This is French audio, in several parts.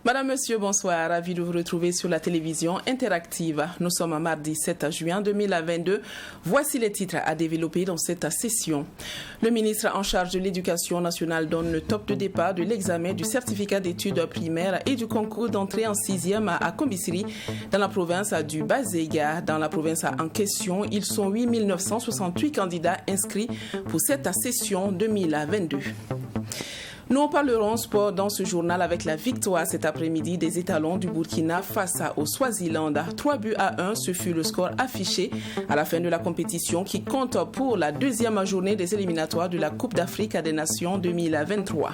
Madame, Monsieur, bonsoir. Ravi de vous retrouver sur la télévision interactive. Nous sommes mardi 7 juin 2022. Voici les titres à développer dans cette session. Le ministre en charge de l'Éducation nationale donne le top de départ de l'examen du certificat d'études primaires et du concours d'entrée en 6e à Kombisiri dans la province du Bazéga. Dans la province en question, ils sont 8 968 candidats inscrits pour cette session 2022. Nous parlerons sport dans ce journal avec la victoire cet après-midi des étalons du Burkina face au Swaziland. 3-1, ce fut le score affiché à la fin de la compétition qui compte pour la deuxième journée des éliminatoires de la Coupe d'Afrique des Nations 2023.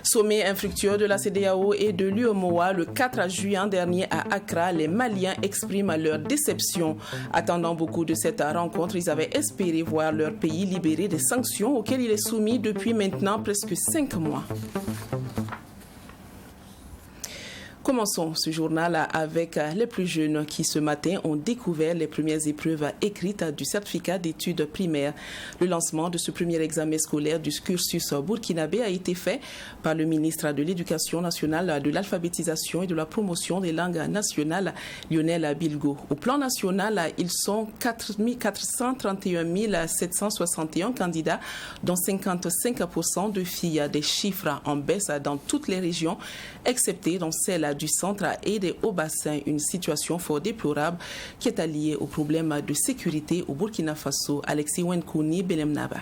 Sommet infructueux de la CEDEAO et de l'UEMOA le 4 juin dernier à Accra, les Maliens expriment leur déception. Attendant beaucoup de cette rencontre, ils avaient espéré voir leur pays libéré des sanctions auxquelles il est soumis depuis maintenant presque 5 mois. Commençons ce journal avec les plus jeunes qui ce matin ont découvert les premières épreuves écrites du certificat d'études primaires. Le lancement de ce premier examen scolaire du cursus burkinabé a été fait par le ministre de l'Éducation nationale, de l'alphabétisation et de la promotion des langues nationales, Lionel Bilgo. Au plan national, ils sont 431 761 candidats, dont 55% de filles, des chiffres en baisse dans toutes les régions, excepté dans celle du centre et des hauts-bassins, une situation fort déplorable qui est alliée au problème de sécurité au Burkina Faso. Alexis Wenkouni, Belemnaba.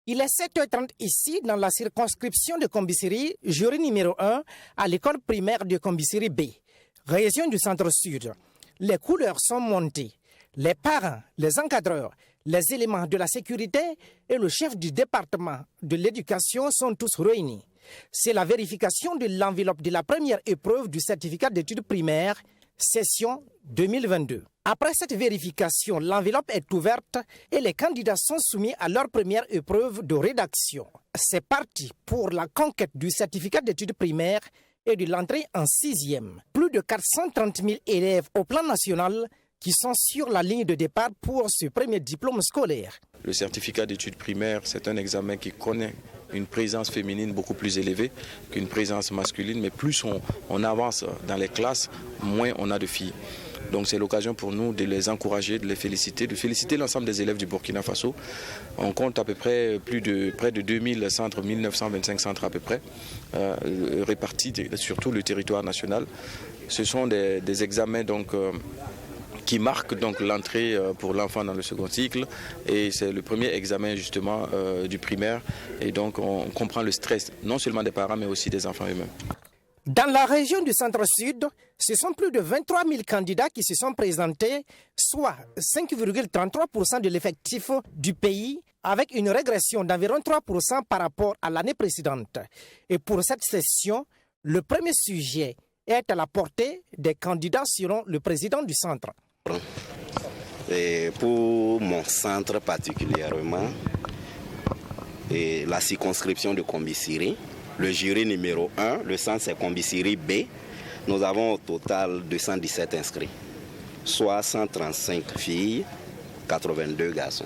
Il est 7h30 ici, dans la circonscription de Kombisiri, jury numéro 1, à l'école primaire de Kombisiri B, région du centre-sud. Les couleurs sont montées. Les parents, les encadreurs, les éléments de la sécurité et le chef du département de l'éducation sont tous réunis. C'est la vérification de l'enveloppe de la première épreuve du certificat d'études primaires, session 2022. Après cette vérification, l'enveloppe est ouverte et les candidats sont soumis à leur première épreuve de rédaction. C'est parti pour la conquête du certificat d'études primaires et de l'entrée en 6e. Plus de 430 000 élèves au plan national qui sont sur la ligne de départ pour ce premier diplôme scolaire. Le certificat d'études primaires, c'est un examen qui connaît une présence féminine beaucoup plus élevée qu'une présence masculine, mais plus on avance dans les classes, moins on a de filles. Donc c'est l'occasion pour nous de les encourager, de les féliciter, de féliciter l'ensemble des élèves du Burkina Faso. On compte à peu près près de 2000 centres, 1925 centres à peu près, répartis sur tout le territoire national. Ce sont des examens donc qui marque donc l'entrée pour l'enfant dans le second cycle, et c'est le premier examen justement du primaire, et donc on comprend le stress non seulement des parents mais aussi des enfants eux-mêmes. Dans la région du centre-sud, ce sont plus de 23 000 candidats qui se sont présentés, soit 5,33% de l'effectif du pays, avec une régression d'environ 3% par rapport à l'année précédente. Et pour cette session, le premier sujet est à la portée des candidats selon le président du centre. Et pour mon centre particulièrement, et la circonscription de Kombisiri, le jury numéro 1, le centre c'est Kombisiri B, nous avons au total 217 inscrits, soit 135 filles, 82 garçons.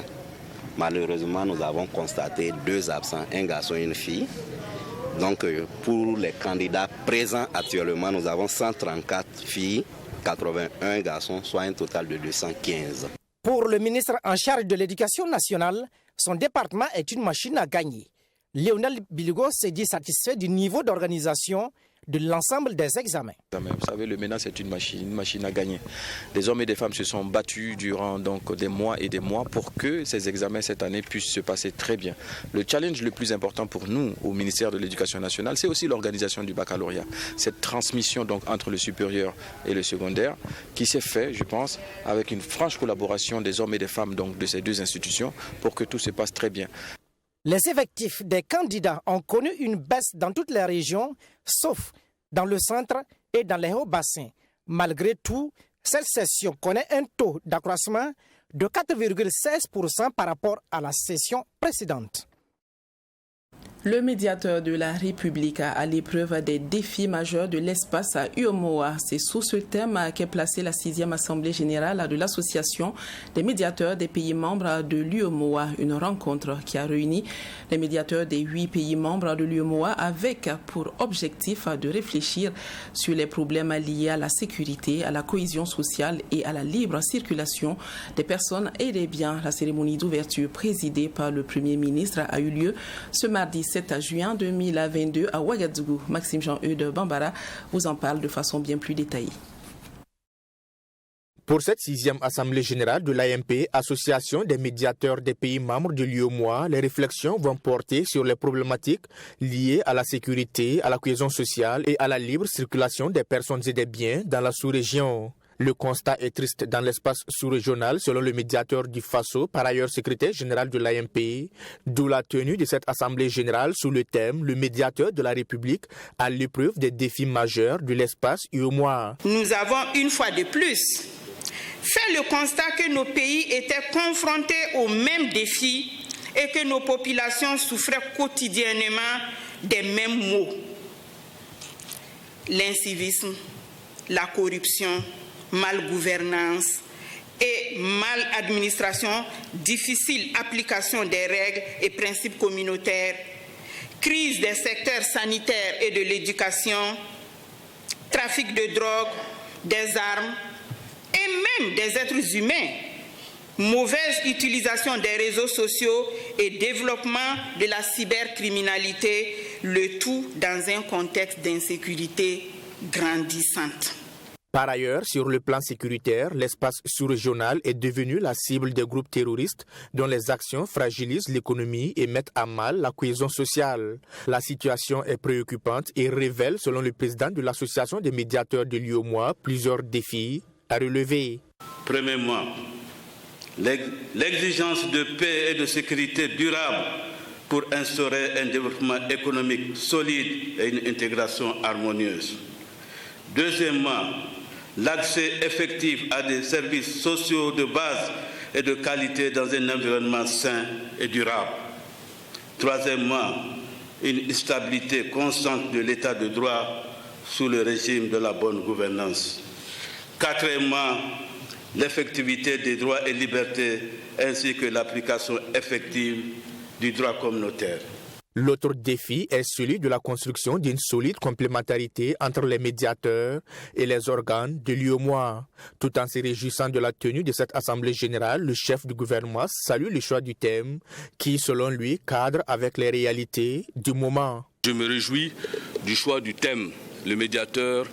Malheureusement, nous avons constaté 2 absents, un garçon et une fille. Donc pour les candidats présents actuellement, nous avons 134 filles, 81 garçons, soit un total de 215. Pour le ministre en charge de l'Éducation nationale, son département est une machine à gagner. Lionel Bilgo s'est dit satisfait du niveau d'organisation de l'ensemble des examens. Vous savez, le MENA, c'est une machine à gagner. Des hommes et des femmes se sont battus durant donc des mois et des mois pour que ces examens cette année puissent se passer très bien. Le challenge le plus important pour nous au ministère de l'Éducation nationale, c'est aussi l'organisation du baccalauréat. Cette transmission donc entre le supérieur et le secondaire qui s'est fait, je pense, avec une franche collaboration des hommes et des femmes donc de ces deux institutions pour que tout se passe très bien. Les effectifs des candidats ont connu une baisse dans toutes les régions, sauf dans le centre et dans les hauts bassins. Malgré tout, Cette session connaît un taux d'accroissement de 4,16% par rapport à la session précédente. Le médiateur de la République à l'épreuve des défis majeurs de l'espace à UEMOA. C'est sous ce thème qu'est placée la 6e Assemblée générale de l'Association des médiateurs des pays membres de l'UEMOA. Une rencontre qui a réuni les médiateurs des 8 pays membres de l'UEMOA avec pour objectif de réfléchir sur les problèmes liés à la sécurité, à la cohésion sociale et à la libre circulation des personnes et des biens. La cérémonie d'ouverture présidée par le Premier ministre a eu lieu ce mardi 7 juin 2022 à Ouagadougou. Maxime Jean-Eudes Bambara vous en parle de façon bien plus détaillée. Pour cette 6e Assemblée générale de l'AMP, Association des médiateurs des pays membres de l'UEMOA, les réflexions vont porter sur les problématiques liées à la sécurité, à la cohésion sociale et à la libre circulation des personnes et des biens dans la sous-région. Le constat est triste dans l'espace sous-régional selon le médiateur du FASO, par ailleurs secrétaire général de l'AMP, d'où la tenue de cette Assemblée générale sous le thème « Le médiateur de la République à l'épreuve des défis majeurs de l'espace UEMOA ». Nous avons une fois de plus fait le constat que nos pays étaient confrontés aux mêmes défis et que nos populations souffraient quotidiennement des mêmes maux. L'incivisme, la corruption, malgouvernance et maladministration, difficile application des règles et principes communautaires, crise des secteurs sanitaires et de l'éducation, trafic de drogue, des armes et même des êtres humains, mauvaise utilisation des réseaux sociaux et développement de la cybercriminalité, le tout dans un contexte d'insécurité grandissante. Par ailleurs, sur le plan sécuritaire, l'espace sous-régional est devenu la cible des groupes terroristes dont les actions fragilisent l'économie et mettent à mal la cohésion sociale. La situation est préoccupante et révèle, selon le président de l'Association des médiateurs de l'UEMOA, plusieurs défis à relever. Premièrement, l'exigence de paix et de sécurité durable pour instaurer un développement économique solide et une intégration harmonieuse. Deuxièmement, l'accès effectif à des services sociaux de base et de qualité dans un environnement sain et durable. Troisièmement, une stabilité constante de l'état de droit sous le régime de la bonne gouvernance. Quatrièmement, l'effectivité des droits et libertés ainsi que l'application effective du droit communautaire. L'autre défi est celui de la construction d'une solide complémentarité entre les médiateurs et les organes de l'UEMOA. Tout en se réjouissant de la tenue de cette Assemblée générale, le chef du gouvernement salue le choix du thème qui, selon lui, cadre avec les réalités du moment. Je me réjouis du choix du thème, le médiateur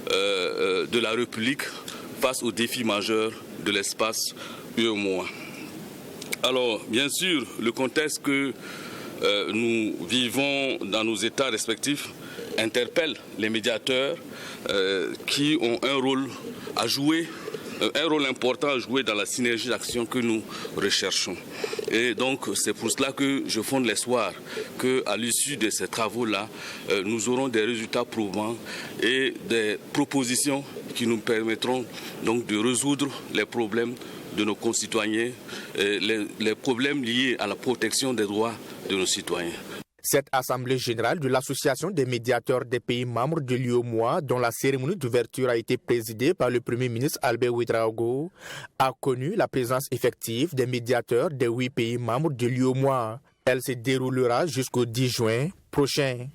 de la République face aux défis majeurs de l'espace UEMOA. Alors, bien sûr, le contexte que nous vivons dans nos États respectifs interpelle les médiateurs qui ont un rôle à jouer, un rôle important à jouer dans la synergie d'action que nous recherchons. Et donc c'est pour cela que je fonde l'espoir qu'à l'issue de ces travaux-là, nous aurons des résultats probants et des propositions qui nous permettront donc de résoudre les problèmes de nos concitoyens, les problèmes liés à la protection des droits de nos citoyens. Cette Assemblée générale de l'Association des médiateurs des pays membres de l'UEMOA, dont la cérémonie d'ouverture a été présidée par le Premier ministre Albert Ouedraogo, a connu la présence effective des médiateurs des 8 pays membres de l'UEMOA. Elle se déroulera jusqu'au 10 juin prochain.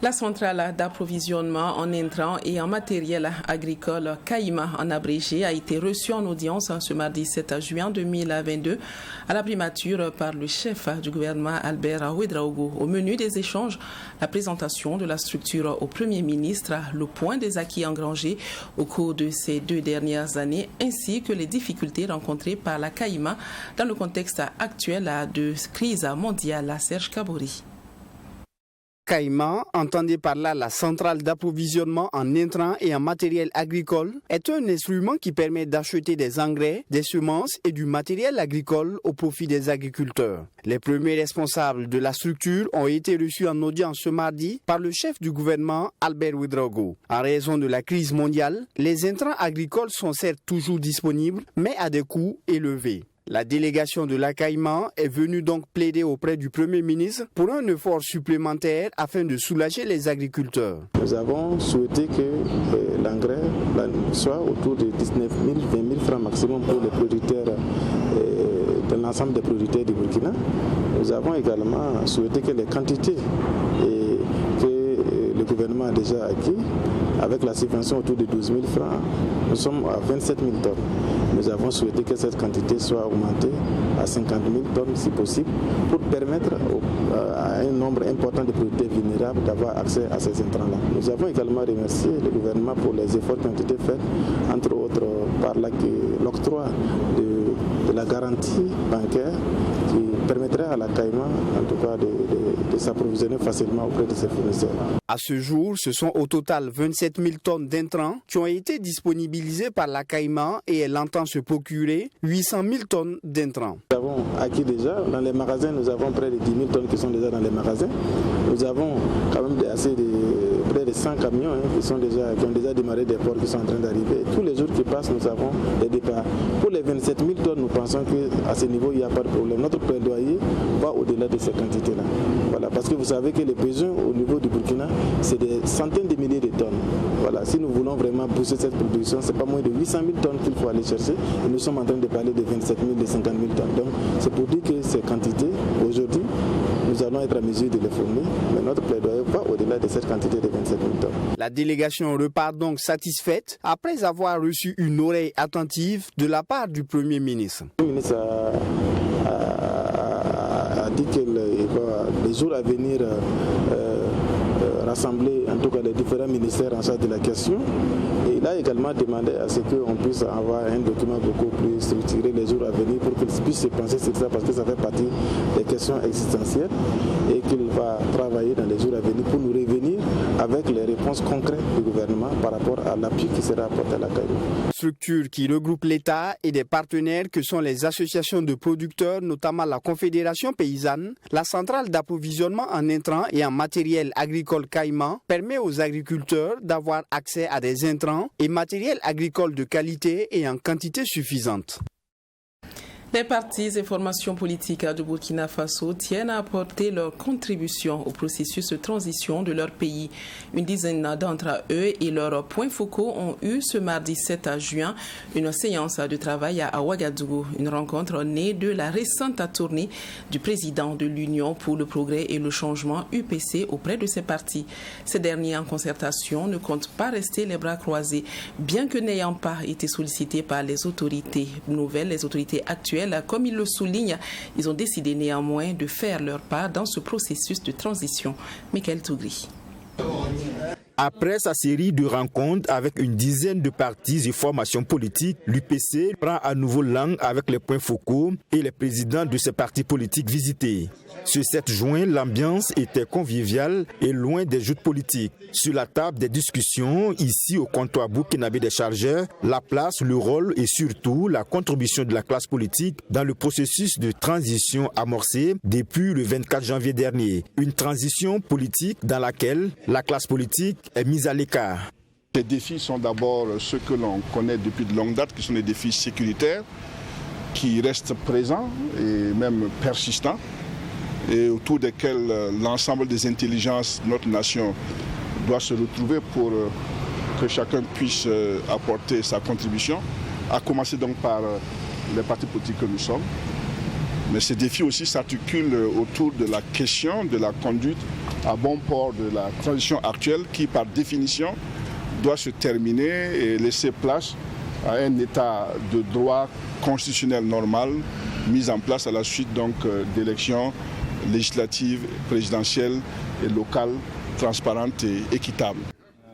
La centrale d'approvisionnement en intrants et en matériel agricole Caïma en abrégé a été reçue en audience ce mardi 7 juin 2022 à la primature par le chef du gouvernement Albert Ouedraogo. Au menu des échanges, la présentation de la structure au Premier ministre, le point des acquis engrangés au cours de ces 2 dernières années ainsi que les difficultés rencontrées par la Caïma dans le contexte actuel de crise mondiale. Serge Kabori. CAIMA, entendez par là la centrale d'approvisionnement en intrants et en matériel agricole, est un instrument qui permet d'acheter des engrais, des semences et du matériel agricole au profit des agriculteurs. Les premiers responsables de la structure ont été reçus en audience ce mardi par le chef du gouvernement, Albert Ouedraogo. En raison de la crise mondiale, les intrants agricoles sont certes toujours disponibles, mais à des coûts élevés. La délégation de la CAIMA est venue donc plaider auprès du Premier ministre pour un effort supplémentaire afin de soulager les agriculteurs. Nous avons souhaité que l'engrais soit autour de 19 000, 20 000 francs maximum pour les producteurs de l'ensemble des producteurs du Burkina. Nous avons également souhaité que les quantités que le gouvernement a déjà acquis, avec la subvention autour de 12 000 francs, nous sommes à 27 000 tonnes. Nous avons souhaité que cette quantité soit augmentée à 50 000 tonnes si possible pour permettre à un nombre important de producteurs vulnérables d'avoir accès à ces intrants-là. Nous avons également remercié le gouvernement pour les efforts qui ont été faits, entre autres par l'octroi de la garantie bancaire qui permettrait à la CAIMA en tout cas de s'approvisionner facilement auprès de ses fournisseurs. À ce jour, ce sont au total 27 000 tonnes d'intrants qui ont été disponibilisées par la CAIMA et elle entend se procurer 800 000 tonnes d'intrants. Nous avons acquis déjà, dans les magasins, nous avons près de 10 000 tonnes qui sont déjà dans les magasins. Nous avons quand même près de 100 camions qui ont déjà démarré des ports qui sont en train d'arriver. Tous les jours qui passent, nous avons des départs. Pour les 27 000 tonnes, nous pensons qu'à ce niveau, il n'y a pas de problème. Notre plaidoyer va au-delà de ces quantités-là. Voilà, parce que vous savez que les besoins au niveau du Burkina, c'est des centaines de milliers de tonnes. Voilà, si nous voulons vraiment pousser cette production, ce n'est pas moins de 800 000 tonnes qu'il faut aller chercher. Et nous sommes en train de parler de 27 000, de 50 000 tonnes. Donc, c'est pour dire que ces quantités, aujourd'hui, nous allons être à mesure de les fournir. Mais notre plaidoyer va au-delà de cette quantité de 27 000 tonnes. La délégation repart donc satisfaite après avoir reçu une oreille attentive de la part du Premier ministre. Le ministre a dit que les jours à venir rassembler en tout cas les différents ministères en charge de la question. Et il a également demandé à ce qu'on puisse avoir un document beaucoup plus structuré les jours à venir pour qu'il puisse se pencher sur ça parce que ça fait partie des questions existentielles et qu'il va travailler dans les jours à venir pour nous revenir avec les réponses concrètes du gouvernement par rapport à l'appui qui sera apporté à la CAIMA. Structure qui regroupe l'État et des partenaires que sont les associations de producteurs, notamment la Confédération paysanne, la centrale d'approvisionnement en intrants et en matériel agricole CAIMA permet aux agriculteurs d'avoir accès à des intrants et matériel agricole de qualité et en quantité suffisante. Les partis et formations politiques de Burkina Faso tiennent à apporter leur contribution au processus de transition de leur pays. Une dizaine d'entre eux et leurs points focaux ont eu ce mardi 7 juin une séance de travail à Ouagadougou, une rencontre née de la récente tournée du président de l'Union pour le progrès et le changement UPC auprès de ces partis. Ces derniers en concertation ne comptent pas rester les bras croisés, bien que n'ayant pas été sollicités par les autorités nouvelles, les autorités actuelles. Comme ils le soulignent, ils ont décidé néanmoins de faire leur part dans ce processus de transition. Michael Tougri. Après sa série de rencontres avec une dizaine de partis et formations politiques, l'UPC prend à nouveau langue avec les points focaux et les présidents de ces partis politiques visités. Ce 7 juin, l'ambiance était conviviale et loin des joutes politiques. Sur la table des discussions, ici au comptoir burkinabé des chargeurs, la place, le rôle et surtout la contribution de la classe politique dans le processus de transition amorcé depuis le 24 janvier dernier. Une transition politique dans laquelle la classe politique est mise à l'écart. Les défis sont d'abord ceux que l'on connaît depuis de longue date, qui sont les défis sécuritaires, qui restent présents et même persistants, et autour desquels l'ensemble des intelligences de notre nation doit se retrouver pour que chacun puisse apporter sa contribution, à commencer donc par les partis politiques que nous sommes. Mais ces défis aussi s'articulent autour de la question de la conduite à bon port de la transition actuelle qui, par définition, doit se terminer et laisser place à un état de droit constitutionnel normal mis en place à la suite donc d'élections législatives, présidentielles et locales, transparentes et équitables.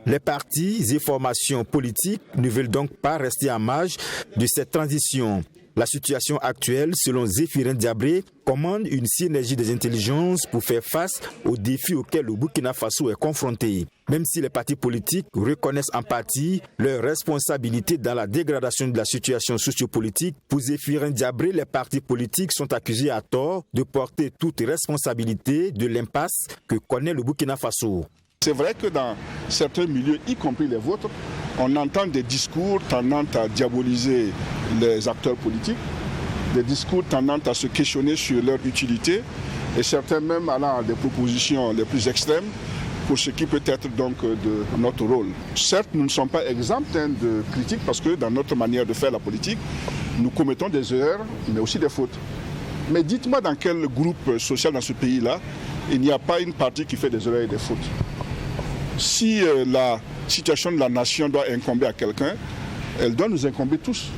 Les partis et formations politiques ne veulent donc pas rester en marge de cette transition. La situation actuelle, selon Zéphirin Diabré, commande une synergie des intelligences pour faire face aux défis auxquels le Burkina Faso est confronté. Même si les partis politiques reconnaissent en partie leur responsabilité dans la dégradation de la situation sociopolitique, pour Zéphirin Diabré, les partis politiques sont accusés à tort de porter toute responsabilité de l'impasse que connaît le Burkina Faso. C'est vrai que dans certains milieux, y compris les vôtres, on entend des discours tendant à diaboliser les acteurs politiques, des discours tendant à se questionner sur leur utilité et certains même allant à des propositions les plus extrêmes pour ce qui peut être donc de notre rôle. Certes, nous ne sommes pas exempts de critiques parce que dans notre manière de faire la politique, nous commettons des erreurs mais aussi des fautes. Mais dites-moi dans quel groupe social dans ce pays-là, il n'y a pas une partie qui fait des erreurs et des fautes. Si la situation de la nation doit incomber à quelqu'un, elle doit nous incomber tous,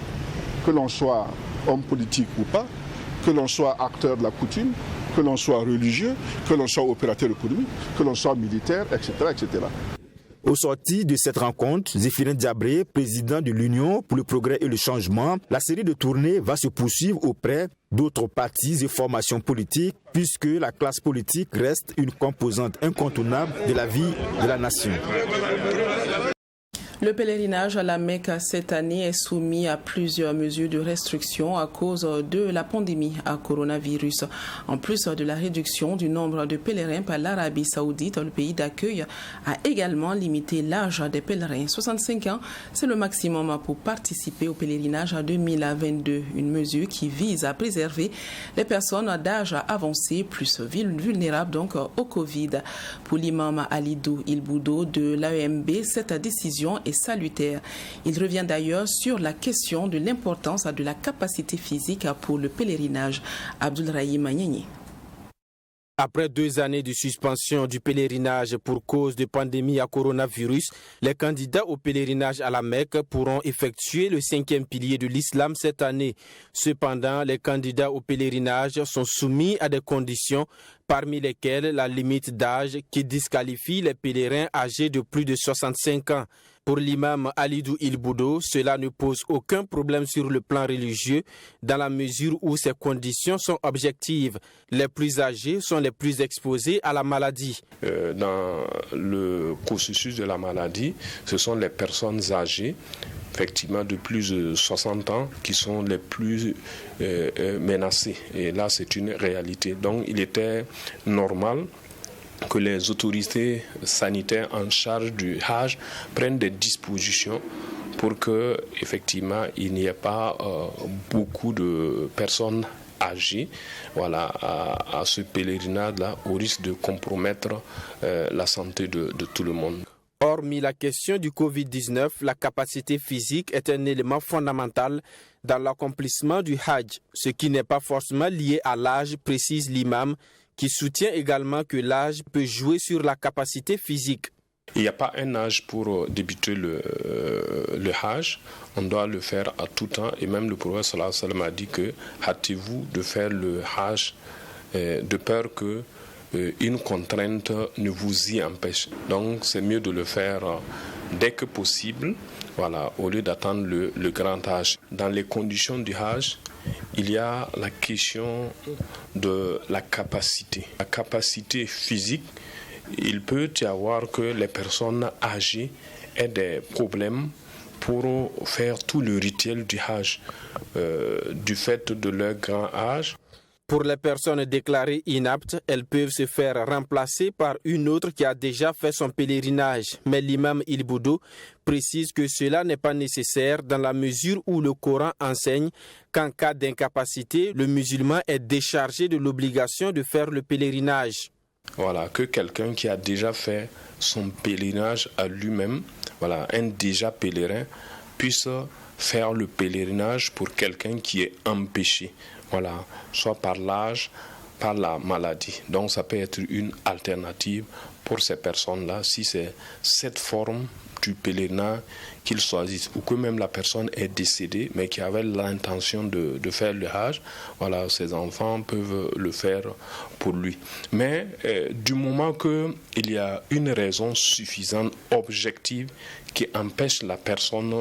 que l'on soit homme politique ou pas, que l'on soit acteur de la coutume, que l'on soit religieux, que l'on soit opérateur économique, que l'on soit militaire, etc., etc. Au sorti de cette rencontre, Zéphirin Diabré, président de l'Union pour le progrès et le changement, la série de tournées va se poursuivre auprès d'autres partis et formations politiques, puisque la classe politique reste une composante incontournable de la vie de la nation. Le pèlerinage à la Mecque cette année est soumis à plusieurs mesures de restriction à cause de la pandémie à coronavirus. En plus de la réduction du nombre de pèlerins par l'Arabie Saoudite, le pays d'accueil a également limité l'âge des pèlerins. 65 ans, c'est le maximum pour participer au pèlerinage en 2022. Une mesure qui vise à préserver les personnes d'âge avancé plus vulnérables donc au Covid. Pour l'imam Alidou Ilboudo de l'AEMB, cette décision est salutaire. Il revient d'ailleurs sur la question de l'importance de la capacité physique pour le pèlerinage. Abdoulrahim Agnani. Après 2 années de suspension du pèlerinage pour cause de pandémie à coronavirus, les candidats au pèlerinage à la Mecque pourront effectuer le 5e pilier de l'islam cette année. Cependant, les candidats au pèlerinage sont soumis à des conditions, parmi lesquelles la limite d'âge qui disqualifie les pèlerins âgés de plus de 65 ans. Pour l'imam Alidou Ilboudo, cela ne pose aucun problème sur le plan religieux dans la mesure où ces conditions sont objectives. Les plus âgés sont les plus exposés à la maladie. Dans le processus de la maladie, ce sont les personnes âgées, effectivement de plus de 60 ans, qui sont les plus menacées. Et là, c'est une réalité. Donc, il était normal que les autorités sanitaires en charge du Hajj prennent des dispositions pour que, effectivement, il n'y ait pas beaucoup de personnes âgées à ce pèlerinage-là, au risque de compromettre la santé de tout le monde. Hormis la question du Covid-19, la capacité physique est un élément fondamental dans l'accomplissement du Hajj, ce qui n'est pas forcément lié à l'âge, précise l'imam, qui soutient également que l'âge peut jouer sur la capacité physique. Il n'y a pas un âge pour débuter le Hajj. On doit le faire à tout temps. Et même le prophète sallallahu alayhi wa sallam a dit que hâtez-vous de faire le Hajj de peur que une contrainte ne vous y empêche. Donc c'est mieux de le faire dès que possible, au lieu d'attendre le grand Hajj. Dans les conditions du Hajj, il y a la question de la capacité. La capacité physique, il peut y avoir que les personnes âgées aient des problèmes pour faire tout le rituel du Hajj du fait de leur grand âge. Pour les personnes déclarées inaptes, elles peuvent se faire remplacer par une autre qui a déjà fait son pèlerinage. Mais l'imam Ilboudo précise que cela n'est pas nécessaire dans la mesure où le Coran enseigne qu'en cas d'incapacité, le musulman est déchargé de l'obligation de faire le pèlerinage. Que quelqu'un qui a déjà fait son pèlerinage à lui-même, un déjà pèlerin, puisse faire le pèlerinage pour quelqu'un qui est empêché. Soit par l'âge, par la maladie. Donc ça peut être une alternative pour ces personnes-là, si c'est cette forme du pèlerinage qu'ils choisissent, ou que même la personne est décédée, mais qui avait l'intention de faire le Hajj, ces enfants peuvent le faire pour lui. Mais du moment qu'il y a une raison suffisante, objective, qui empêche la personne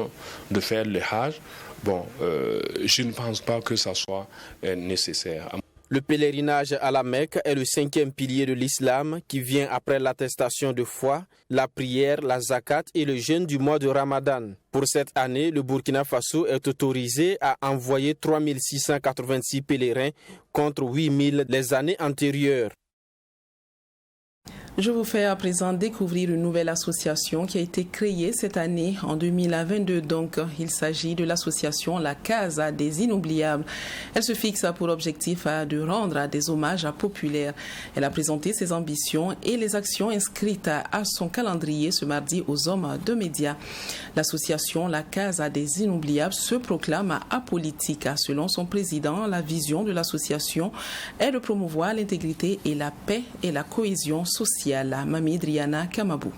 de faire le Hajj, bon, je ne pense pas que ça soit nécessaire. Le pèlerinage à la Mecque est le 5e pilier de l'islam qui vient après l'attestation de foi, la prière, la zakat et le jeûne du mois de Ramadan. Pour cette année, le Burkina Faso est autorisé à envoyer 3686 pèlerins contre 8000 les années antérieures. Je vous fais à présent découvrir une nouvelle association qui a été créée cette année en 2022. Donc, il s'agit de l'association La Casa des Inoubliables. Elle se fixe pour objectif de rendre des hommages populaires. Elle a présenté ses ambitions et les actions inscrites à son calendrier ce mardi aux hommes de médias. L'association La Casa des Inoubliables se proclame apolitique. Selon son président, la vision de l'association est de promouvoir l'intégrité et la paix et la cohésion sociale. Mami Driana Kamabou.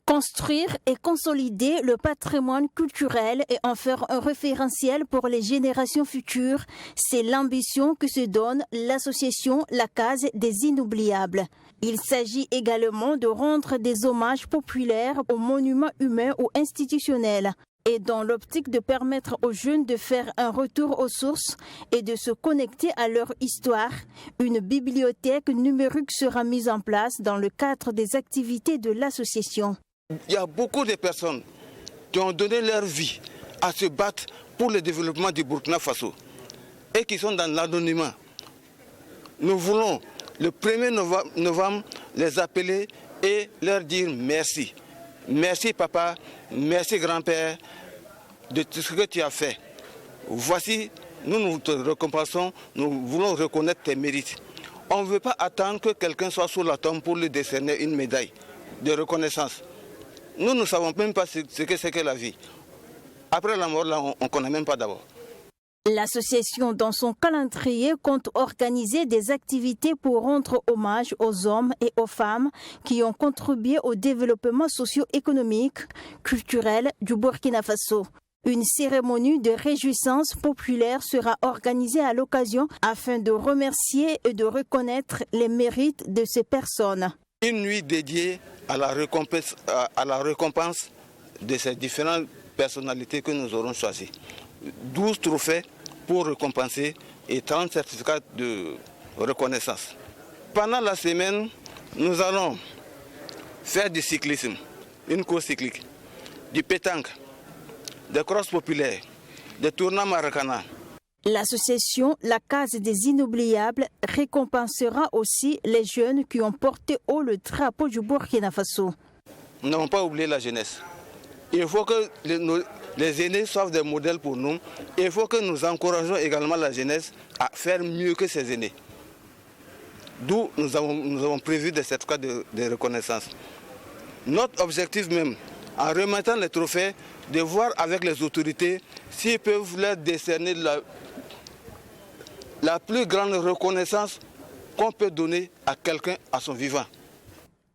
Construire et consolider le patrimoine culturel et en faire un référentiel pour les générations futures, c'est l'ambition que se donne l'association La Case des Inoubliables. Il s'agit également de rendre des hommages populaires aux monuments humains ou institutionnels, et dans l'optique de permettre aux jeunes de faire un retour aux sources et de se connecter à leur histoire, une bibliothèque numérique sera mise en place dans le cadre des activités de l'association. Il y a beaucoup de personnes qui ont donné leur vie à se battre pour le développement du Burkina Faso et qui sont dans l'anonymat. Nous voulons le 1er novembre les appeler et leur dire merci. Merci papa, merci grand-père de tout ce que tu as fait. Voici, nous te récompensons, nous voulons reconnaître tes mérites. On ne veut pas attendre que quelqu'un soit sous la tombe pour lui décerner une médaille de reconnaissance. Nous ne savons même pas ce que c'est que la vie. Après la mort, là, on ne connaît même pas d'abord. L'association, dans son calendrier, compte organiser des activités pour rendre hommage aux hommes et aux femmes qui ont contribué au développement socio-économique, culturel du Burkina Faso. Une cérémonie de réjouissance populaire sera organisée à l'occasion afin de remercier et de reconnaître les mérites de ces personnes. Une nuit dédiée à la récompense de ces différentes personnalités que nous aurons choisies. 12 trophées pour récompenser et 30 certificats de reconnaissance. Pendant la semaine, nous allons faire du cyclisme, une course cyclique, du pétanque, des crosses populaires, des tournois maracana. L'association La Case des Inoubliables récompensera aussi les jeunes qui ont porté haut le drapeau du Burkina Faso. Nous n'avons pas oublié la jeunesse. Il faut que les aînés soient des modèles pour nous. Il faut que nous encourageons également la jeunesse à faire mieux que ses aînés. D'où nous avons prévu des certificats de reconnaissance. Notre objectif même, en remettant les trophées, de voir avec les autorités s'ils peuvent leur décerner la plus grande reconnaissance qu'on peut donner à quelqu'un à son vivant.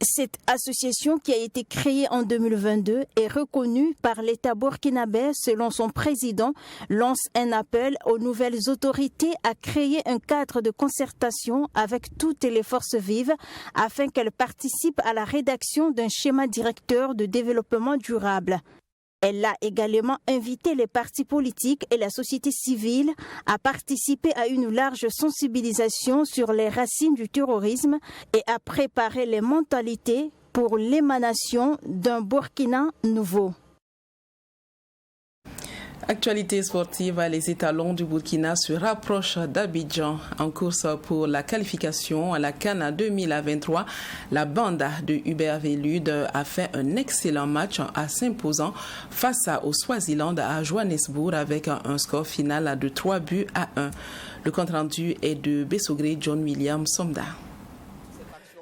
Cette association qui a été créée en 2022 est reconnue par l'État burkinabé. Selon son président, lance un appel aux nouvelles autorités à créer un cadre de concertation avec toutes les forces vives afin qu'elles participent à la rédaction d'un schéma directeur de développement durable. Elle a également invité les partis politiques et la société civile à participer à une large sensibilisation sur les racines du terrorisme et à préparer les mentalités pour l'émanation d'un Burkina nouveau. Actualité sportive, les étalons du Burkina se rapprochent d'Abidjan en course pour la qualification à la CAN 2023. La bande de Hubert Velud a fait un excellent match en s'imposant face au Swaziland à Johannesburg avec un score final de 3-1. Le compte rendu est de Bessogré John William Somda.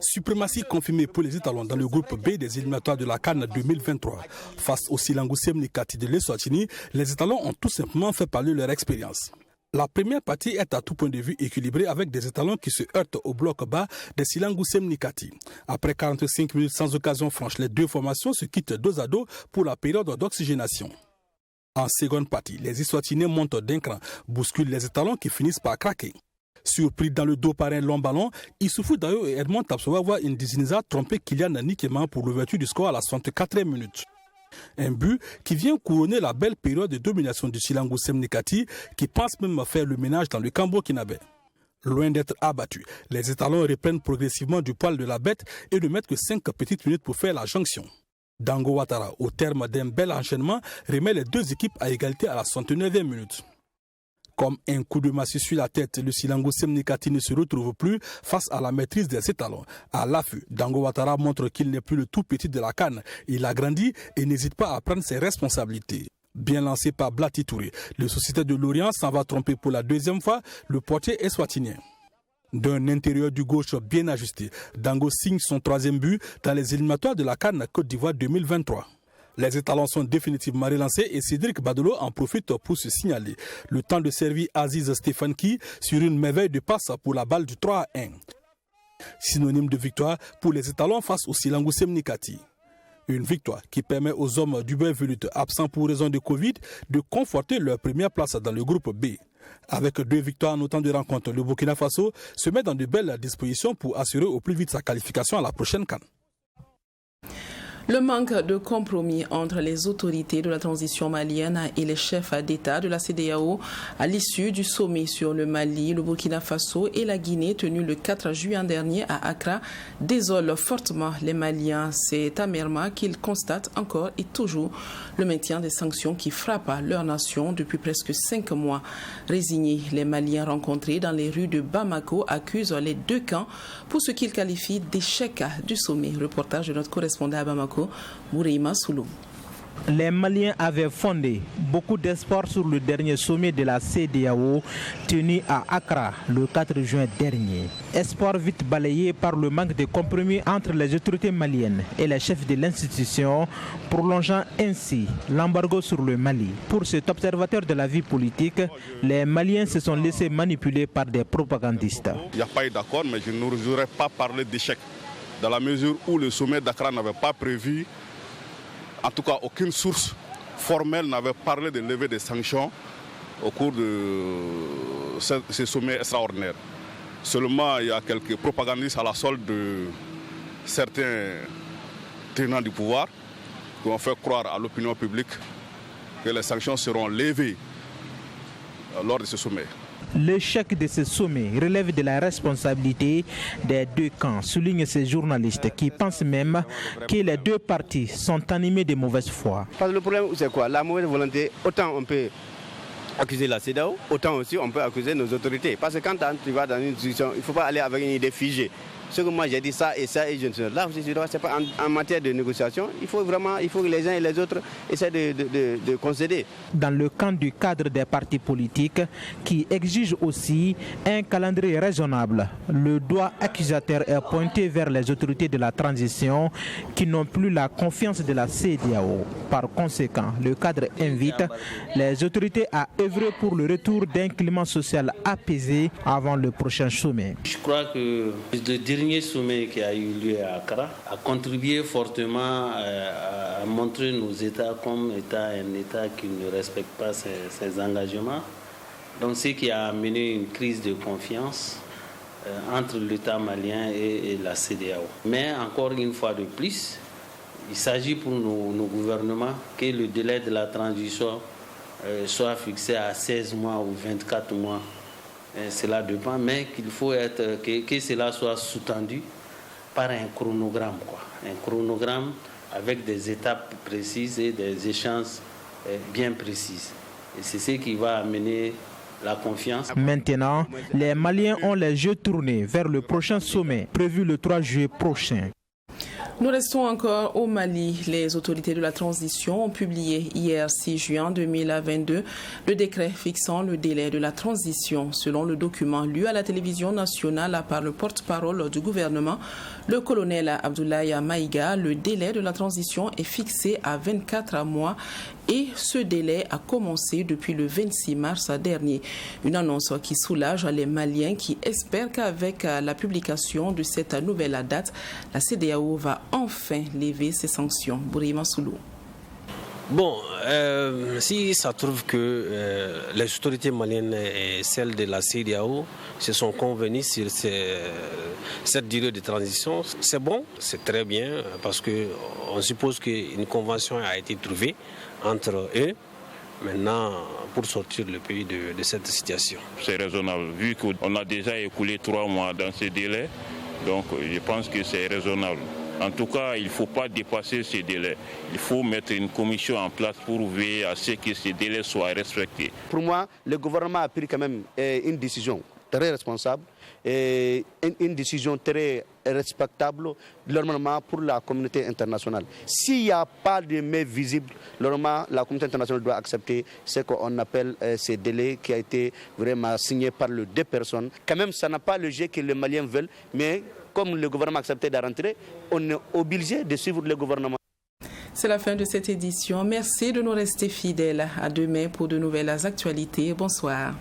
Suprématie confirmée pour les étalons dans le groupe B des éliminatoires de la CAN 2023. Face au Silangu Semnikati de l'Eswatini, les étalons ont tout simplement fait parler leur expérience. La première partie est à tout point de vue équilibrée avec des étalons qui se heurtent au bloc bas des Silangu Semnikati. Après 45 minutes sans occasion franche, les deux formations se quittent dos à dos pour la période d'oxygénation. En seconde partie, les Eswatinais montent d'un cran, bousculent les étalons qui finissent par craquer. Surpris dans le dos par un long ballon, Issoufou Dayo et Edmond Tapsoba voient une Dizinza tromper Kylian Nikema pour l'ouverture du score à la 64e minute. Un but qui vient couronner la belle période de domination du Silango Semnikati qui pense même faire le ménage dans le camp burkinabé. Loin d'être abattus, les étalons reprennent progressivement du poil de la bête et ne mettent que 5 petites minutes pour faire la jonction. Dango Ouattara, au terme d'un bel enchaînement, remet les deux équipes à égalité à la 69e minute. Comme un coup de massue sur la tête, le Silango Semnikati ne se retrouve plus face à la maîtrise des étalons. À l'affût, Dango Ouattara montre qu'il n'est plus le tout petit de la CAN. Il a grandi et n'hésite pas à prendre ses responsabilités. Bien lancé par Blati Touré, le Société de Lorient s'en va tromper pour la deuxième fois, le portier eswatinien. D'un intérieur du gauche bien ajusté, Dango signe son 3e but dans les éliminatoires de la CAN Côte d'Ivoire 2023. Les étalons sont définitivement relancés et Cédric Badolo en profite pour se signaler. Le temps de servir Aziz Stefanki sur une merveille de passe pour la balle du 3-1. Synonyme de victoire pour les étalons face au Silango Semnikati. Une victoire qui permet aux hommes du Bain Velut absents pour raison de Covid de conforter leur première place dans le groupe B. Avec 2 victoires en autant de rencontres, le Burkina Faso se met dans de belles dispositions pour assurer au plus vite sa qualification à la prochaine CAN. Le manque de compromis entre les autorités de la transition malienne et les chefs d'État de la CEDEAO à l'issue du sommet sur le Mali, le Burkina Faso et la Guinée tenu le 4 juin dernier à Accra désole fortement les Maliens. C'est amèrement qu'ils constatent encore et toujours le maintien des sanctions qui frappent leur nation depuis presque 5 mois. Résignés, les Maliens rencontrés dans les rues de Bamako accusent les deux camps pour ce qu'ils qualifient d'échec du sommet. Reportage de notre correspondant à Bamako, Moureima Soulou. Les Maliens avaient fondé beaucoup d'espoir sur le dernier sommet de la CEDEAO tenu à Accra le 4 juin dernier. Espoir vite balayé par le manque de compromis entre les autorités maliennes et les chefs de l'institution, prolongeant ainsi l'embargo sur le Mali. Pour cet observateur de la vie politique, les Maliens se sont laissés manipuler par des propagandistes. Il n'y a pas eu d'accord, mais je n'aurais pas parlé d'échec, dans la mesure où le sommet d'Accra n'avait pas prévu, en tout cas aucune source formelle n'avait parlé de lever des sanctions au cours de ce sommet extraordinaire. Seulement, il y a quelques propagandistes à la solde de certains tenants du pouvoir qui ont fait croire à l'opinion publique que les sanctions seront levées lors de ce sommet. L'échec de ce sommet relève de la responsabilité des deux camps, soulignent ces journalistes qui pensent même que les deux parties sont animées de mauvaise foi. Parce que le problème, c'est quoi? La mauvaise volonté, autant on peut accuser la CEDEAO, autant aussi on peut accuser nos autorités. Parce que quand tu vas dans une institution, il ne faut pas aller avec une idée figée. Ce que moi j'ai dit ça et je ne sais pas. Là, c'est pas en matière de négociation. Il faut que les uns et les autres essaient de concéder. Dans le camp du cadre des partis politiques qui exige aussi un calendrier raisonnable, le doigt accusateur est pointé vers les autorités de la transition qui n'ont plus la confiance de la CEDEAO. Par conséquent, le cadre invite les autorités à œuvrer pour le retour d'un climat social apaisé avant le prochain sommet. Je crois que le dernier sommet qui a eu lieu à Accra a contribué fortement à montrer nos États comme un État qui ne respecte pas ses engagements. Donc, ce qui a amené une crise de confiance entre l'État malien et la CEDEAO. Mais encore une fois de plus, il s'agit pour nos gouvernements que le délai de la transition soit fixé à 16 mois ou 24 mois. Cela dépend, mais qu'il faut que cela soit sous-tendu par un chronogramme. Un chronogramme avec des étapes précises et des échéances bien précises. Et c'est ce qui va amener la confiance. Maintenant, les Maliens ont les yeux tournés vers le prochain sommet prévu le 3 juillet prochain. Nous restons encore au Mali. Les autorités de la transition ont publié hier 6 juin 2022 le décret fixant le délai de la transition. Selon le document lu à la télévision nationale par le porte-parole du gouvernement, le colonel Abdoulaye Maïga, le délai de la transition est fixé à 24 mois et ce délai a commencé depuis le 26 mars dernier. Une annonce qui soulage les Maliens qui espèrent qu'avec la publication de cette nouvelle date, la CEDEAO va enfin lever ses sanctions. Bourima Soulou. Bon, si ça trouve que les autorités maliennes et celles de la CEDEAO se sont convenues sur cette durée de transition, c'est bon, c'est très bien, parce qu'on suppose qu'une convention a été trouvée entre eux. Maintenant, pour sortir le pays de cette situation. C'est raisonnable, vu qu'on a déjà écoulé 3 mois dans ce délai, donc je pense que c'est raisonnable. En tout cas, il ne faut pas dépasser ces délais. Il faut mettre une commission en place pour veiller à ce que ces délais soient respectés. Pour moi, le gouvernement a pris quand même une décision très responsable et une décision très respectable normalement pour la communauté internationale. S'il n'y a pas de mais visible, normalement la communauté internationale doit accepter ce qu'on appelle ces délais qui a été vraiment signé par les 2 personnes. Quand même, ça n'a pas le jeu que les Maliens veulent, mais comme le gouvernement a accepté de rentrer, on est obligé de suivre le gouvernement. C'est la fin de cette édition. Merci de nous rester fidèles. À demain pour de nouvelles actualités. Bonsoir.